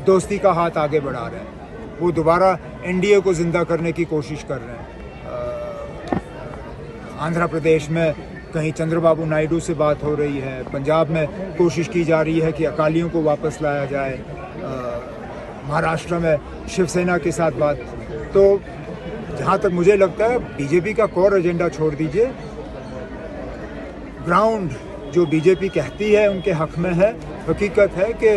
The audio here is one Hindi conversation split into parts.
दोस्ती का हाथ आगे बढ़ा रहे हैं। वो दोबारा एनडीए को जिंदा करने की कोशिश कर रहे हैं। आंध्र प्रदेश में कहीं चंद्रबाबू नायडू से बात हो रही है, पंजाब में कोशिश की जा रही है कि अकालियों को वापस लाया जाए, महाराष्ट्र में शिवसेना के साथ बात। तो जहाँ तक मुझे लगता है बीजेपी का कोर एजेंडा छोड़ दीजिए, ग्राउंड जो बीजेपी कहती है उनके हक में है। हकीकत है कि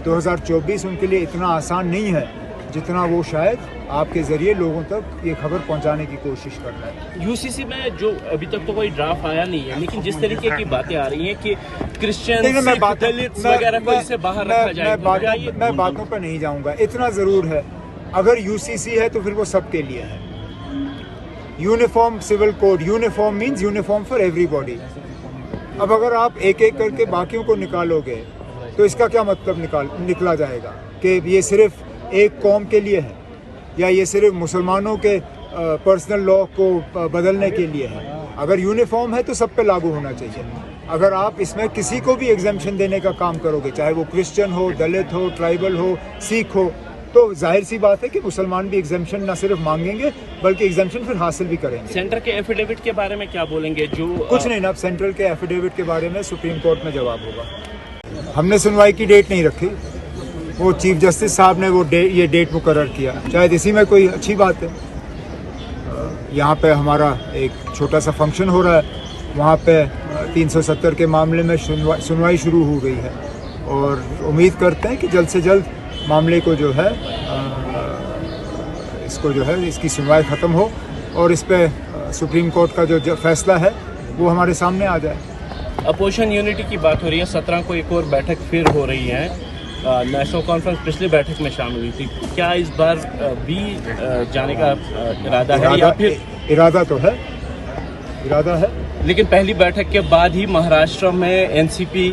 2024 उनके लिए इतना आसान नहीं है जितना वो शायद आपके ज़रिए लोगों तक ये खबर पहुंचाने की कोशिश कर रहा है। यूसीसी में जो अभी तक तो कोई ड्राफ्ट आया नहीं है, लेकिन जिस तरीके की बातें आ रही हैं कि क्रिश्चियन दलित वगैरह को इससे बाहर रखा जाए, मैं बातों पर नहीं जाऊंगा। इतना ज़रूर है, अगर यूसीसी है तो फिर वो सबके लिए है। Uniform civil code, uniform means uniform for everybody. अब अगर आप एक एक करके बाकियों को निकालोगे तो इसका क्या मतलब निकला जाएगा कि ये सिर्फ एक कौम के लिए है या ये सिर्फ मुसलमानों के पर्सनल लॉ को बदलने के लिए है। अगर यूनिफॉर्म है तो सब पे लागू होना चाहिए। अगर आप इसमें किसी को भी एग्जेम्पशन देने का काम करोगे, चाहे वो क्रिश्चियन हो, दलित हो, ट्राइबल हो, सिख हो, तो जाहिर सी बात है कि मुसलमान भी एग्जेम्पशन न सिर्फ मांगेंगे बल्कि एग्जेम्पशन फिर हासिल भी करेंगे। सेंटर के एफिडेविट के बारे में क्या बोलेंगे? जो कुछ नहीं ना, सेंट्रल के एफिडेविट के बारे में सुप्रीम कोर्ट में जवाब होगा। हमने सुनवाई की डेट नहीं रखी, वो चीफ जस्टिस साहब ने वो ये डेट मुकर्रर किया। शायद इसी में कोई अच्छी बात है। यहाँ पे हमारा एक छोटा सा फंक्शन हो रहा है, वहाँ पे 370 के मामले में सुनवाई शुरू हो गई है और उम्मीद करते हैं कि जल्द से जल्द मामले को जो है इसकी सुनवाई ख़त्म हो और इस पे सुप्रीम कोर्ट का जो फैसला है वो हमारे सामने आ जाए। अपोजिशन यूनिटी की बात हो रही है, 17 को एक और बैठक फिर हो रही है। नेशनल कॉन्फ्रेंस पिछली बैठक में शामिल हुई थी, क्या इस बार भी जाने का इरादा है या फिर? इरादा तो है, इरादा है, लेकिन पहली बैठक के बाद ही महाराष्ट्र में एनसीपी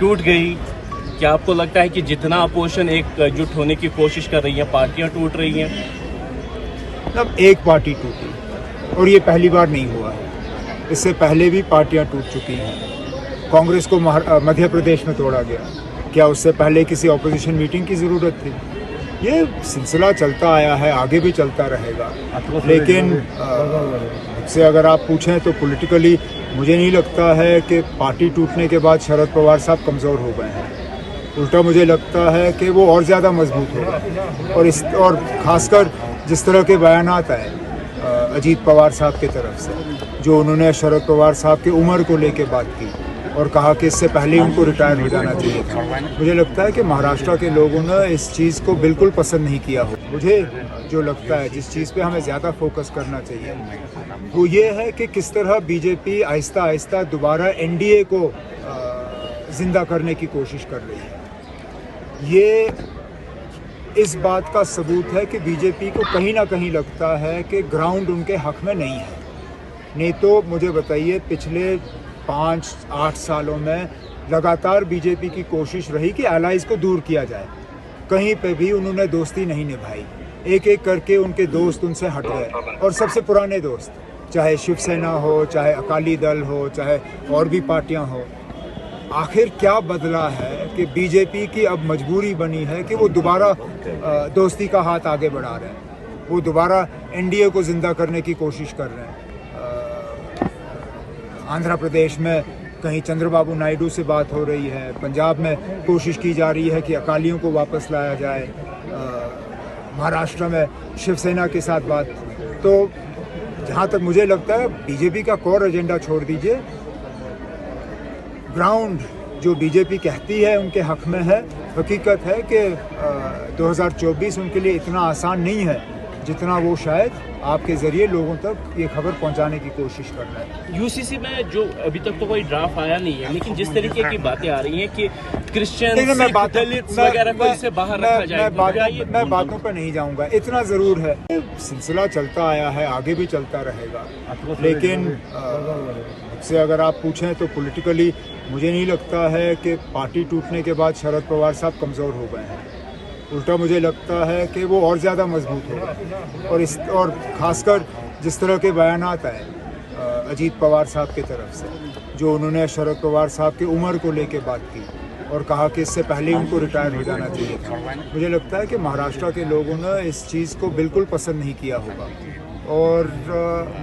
टूट गई। क्या आपको लगता है कि जितना अपोजिशन एकजुट होने की कोशिश कर रही है, पार्टियां टूट रही हैं? अब एक पार्टी टूटी और ये पहली बार नहीं हुआ है, इससे पहले भी पार्टियां टूट चुकी हैं। कांग्रेस को मध्य प्रदेश में तोड़ा गया, क्या उससे पहले किसी ऑपोजिशन मीटिंग की ज़रूरत थी? ये सिलसिला चलता आया है, आगे भी चलता रहेगा। लेकिन मुझसे अगर आप पूछें तो पॉलिटिकली मुझे नहीं लगता है कि पार्टी टूटने के बाद शरद पवार साहब कमज़ोर हो गए हैं। उल्टा मुझे लगता है कि वो और ज़्यादा मजबूत होगा। और ख़ासकर जिस तरह के बयानात आए अजीत पवार साहब की तरफ से, जो उन्होंने शरद पवार साहब की उम्र को लेके बात की और कहा कि इससे पहले उनको रिटायर हो जाना चाहिए था, मुझे लगता है कि महाराष्ट्र के लोगों ने इस चीज़ को बिल्कुल पसंद नहीं किया हो। मुझे जो लगता है जिस चीज़ पे हमें ज़्यादा फोकस करना चाहिए वो ये है कि किस तरह बीजेपी आहिस्ता आहिस्ता दोबारा एनडीए को जिंदा करने की कोशिश कर रही है। ये इस बात का सबूत है कि बीजेपी को कहीं ना कहीं लगता है कि ग्राउंड उनके हक में नहीं है। नहीं तो मुझे बताइए, पिछले 5-8 सालों में लगातार बीजेपी की कोशिश रही कि एलाइज को दूर किया जाए। कहीं पे भी उन्होंने दोस्ती नहीं निभाई, एक एक करके उनके दोस्त उनसे हट गए। और सबसे पुराने दोस्त, चाहे शिवसेना हो, चाहे अकाली दल हो, चाहे और भी पार्टियां हो, आखिर क्या बदला है कि बीजेपी की अब मजबूरी बनी है कि वो दोबारा दोस्ती का हाथ आगे बढ़ा रहे हैं। वो दोबारा एनडीए को जिंदा करने की कोशिश कर रहे हैं। आंध्र प्रदेश में कहीं चंद्रबाबू नायडू से बात हो रही है, पंजाब में कोशिश की जा रही है कि अकालियों को वापस लाया जाए, महाराष्ट्र में शिवसेना के साथ बात। तो जहाँ तक मुझे लगता है बीजेपी का कोर एजेंडा छोड़ दीजिए, ग्राउंड जो बीजेपी कहती है उनके हक में है। हकीकत है कि 2024 उनके लिए इतना आसान नहीं है जितना वो शायद आपके ज़रिए लोगों तक ये खबर पहुंचाने की कोशिश कर रहा है। यूसीसी में जो अभी तक तो कोई ड्राफ्ट आया नहीं है, लेकिन जिस तरीके की बातें आ रही हैं कि क्रिश्चियन दलित वगैरह को इससे बाहर रखा जाए, मैं बातों पर नहीं जाऊंगा। इतना ज़रूर है, सिलसिला चलता आया है, आगे भी चलता रहेगा। लेकिन मुझसे अगर आप पूछें तो पॉलिटिकली मुझे नहीं लगता है कि पार्टी टूटने के बाद शरद पवार साहब कमज़ोर हो गए हैं। उल्टा मुझे लगता है कि वो और ज़्यादा मजबूत होगा। और ख़ासकर जिस तरह के बयानात आए अजीत पवार साहब की तरफ से, जो उन्होंने शरद पवार साहब की उम्र को लेके बात की और कहा कि इससे पहले ही उनको रिटायर हो जाना चाहिए था। मुझे लगता है कि महाराष्ट्र के लोगों ने इस चीज़ को बिल्कुल पसंद नहीं किया होगा और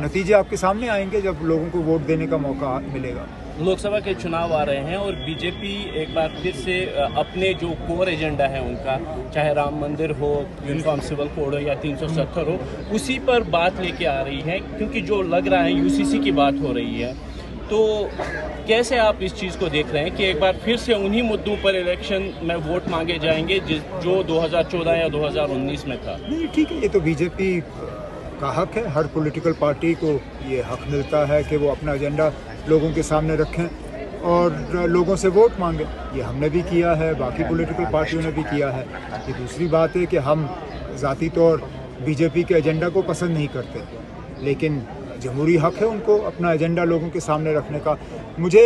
नतीजे आपके सामने आएंगे जब लोगों को वोट देने का मौका मिलेगा। लोकसभा के चुनाव आ रहे हैं और बीजेपी एक बार फिर से अपने जो कोर एजेंडा है उनका, चाहे राम मंदिर हो, यूनिफॉर्म सिविल कोड हो या 370 हो, उसी पर बात लेके आ रही है, क्योंकि जो लग रहा है यूसीसी की बात हो रही है। तो कैसे आप इस चीज़ को देख रहे हैं कि एक बार फिर से उन्हीं मुद्दों पर इलेक्शन में वोट मांगे जाएंगे जो 2014 या 2019 में था? नहीं, ठीक है, ये तो बीजेपी का हक है। हर पॉलिटिकल पार्टी को ये हक मिलता है कि वो अपना एजेंडा लोगों के सामने रखें और लोगों से वोट मांगे। ये हमने भी किया है, बाकी पॉलिटिकल पार्टियों ने भी किया है। ये दूसरी बात है कि हम ज़ाती तौर बीजेपी के एजेंडा को पसंद नहीं करते, लेकिन जमहूरी हक है उनको अपना एजेंडा लोगों के सामने रखने का। मुझे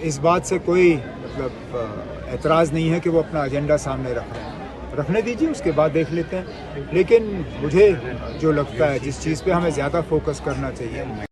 इस बात से कोई मतलब एतराज़ नहीं है कि वो अपना एजेंडा सामने रखने दीजिए, उसके बाद देख लेते हैं। लेकिन मुझे जो लगता है, जिस चीज़ पे हमें ज़्यादा फोकस करना चाहिए